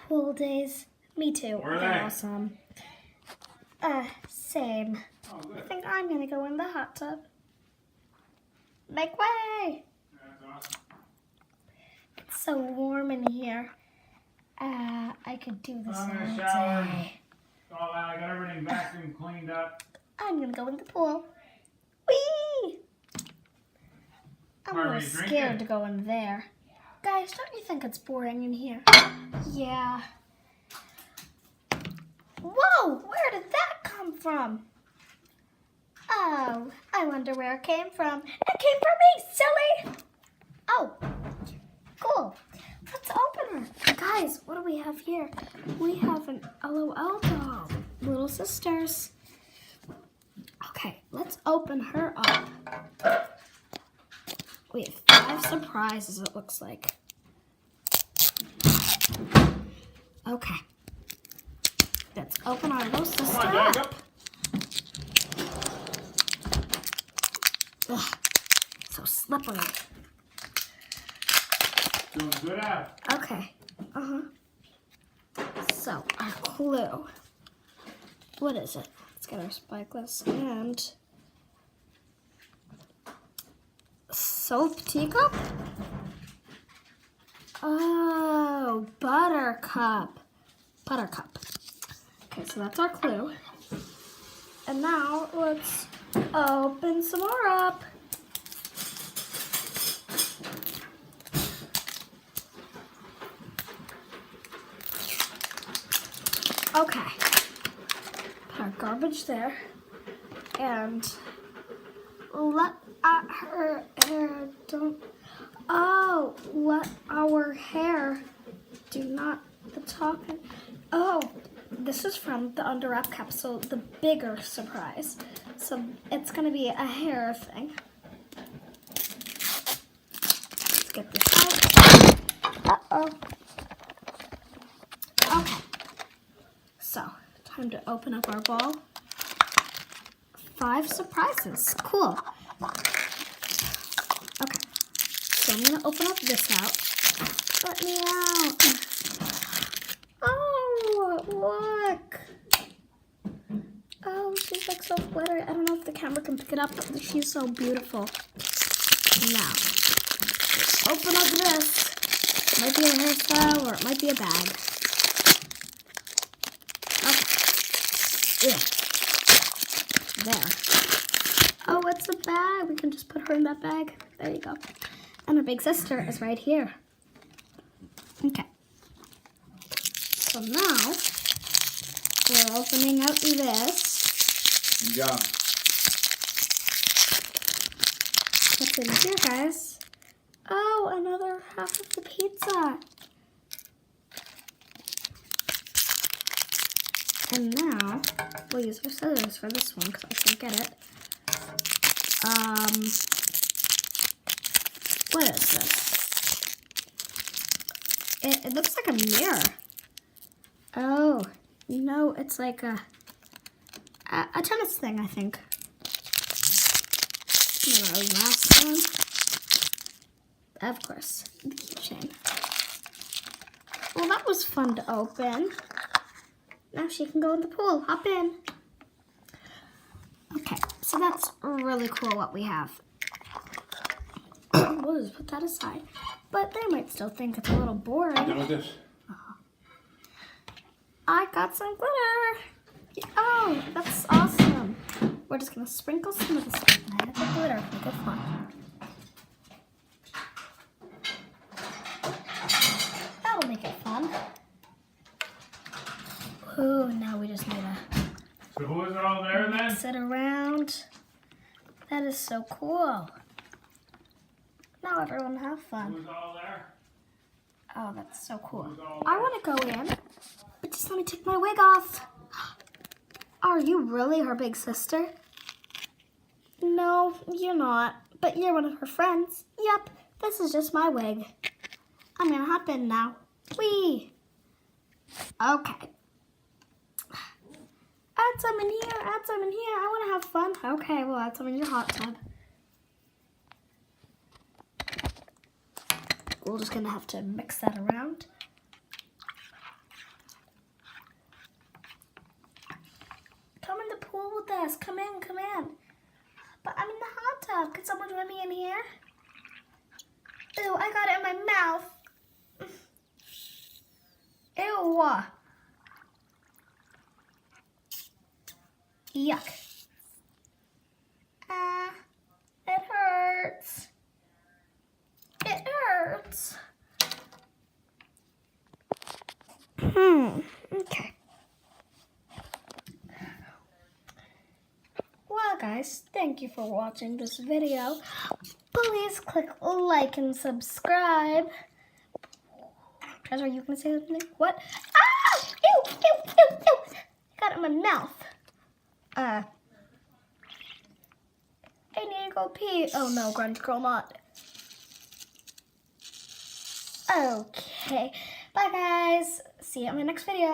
Pool days. Me too. Where are They're they? awesome. Same. Oh, I good. think I'm gonna go in the hot tub. Make way! That's awesome. It's so warm in here. I could do this all I'm gonna shower. day. All that. I got everything vacuum cleaned up. I'm gonna go in the pool. Whee! I'm a Are little you scared drinking? to go in there. Guys, don't you think it's boring in here? Yeah. Whoa! Where did that come from? Oh, I wonder where it came from. It came from me, silly! Oh, cool. Let's open her. Guys, what do we have here? We have an LOL doll. Little sisters. Okay, let's open her up. We have 5 surprises, it looks like. Okay. Let's open our little sister Come on, Dad, up. go. Ugh, so slippery. Doing good out. Okay. So, our clue. What is it? Let's get our spikeless and soap teacup? Oh, buttercup. Buttercup. Okay, so that's our clue. And now let's open some more up. Okay. Put our garbage there. And let her hair don't. Oh, let our hair do not the talking. Oh, this is from the Under Wrap capsule, the bigger surprise. So it's gonna be a hair thing. Let's get this out. Uh-oh. Okay. So, time to open up our ball. 5 surprises. Cool. Okay. So I'm gonna open up this out. Let me out. Oh, look. Oh, she's like so glittery. I don't know if the camera can pick it up, but she's so beautiful. Now, open up this. It might be a hairstyle or it might be a bag. Okay. Yeah. There. Oh, it's a bag. We can just put her in that bag. There you go. And her big sister is right here. Okay. So now, we're opening out this. Yeah. What's in here, guys? Oh, another half of the pizza. And now, we'll use our scissors for this one because I can't get it. What is this? It looks like a mirror. Oh, no, it's like a tennis thing, I think. And our last one. Of course, the keychain. Well, that was fun to open. Now she can go in the pool. Hop in. Okay, so that's really cool what we have. We'll just put that aside. But they might still think it's a little boring. Done with this? I got some glitter. Oh, that's awesome. We're just going to sprinkle some of this glitter for good fun. That'll make it fun. Ooh, now we just need to So who is it all there then? sit around. That is so cool. Now everyone have fun. Who's all there? Oh, that's so cool. Who's all I there? want to go in, but just let me take my wig off. Are you really her big sister? No, you're not. But you're one of her friends. Yep, this is just my wig. I'm gonna hop in now. Whee! Okay. Add some in here, add some in here. I want to have fun. Okay, we'll add some in your hot tub. We're just gonna have to mix that around. Yes, come in, come in. But I'm in the hot tub. Could someone let me in here? Ew, I got it in my mouth. Ew. Yuck. It hurts. It hurts. Okay. Well, guys, thank you for watching this video. Please click like and subscribe. Treasure, you can say something? What? Ah! Ew, ew, ew, ew. I got it in my mouth. I need to go pee. Oh no, Grunge Girl not. Okay. Bye, guys. See you in my next video.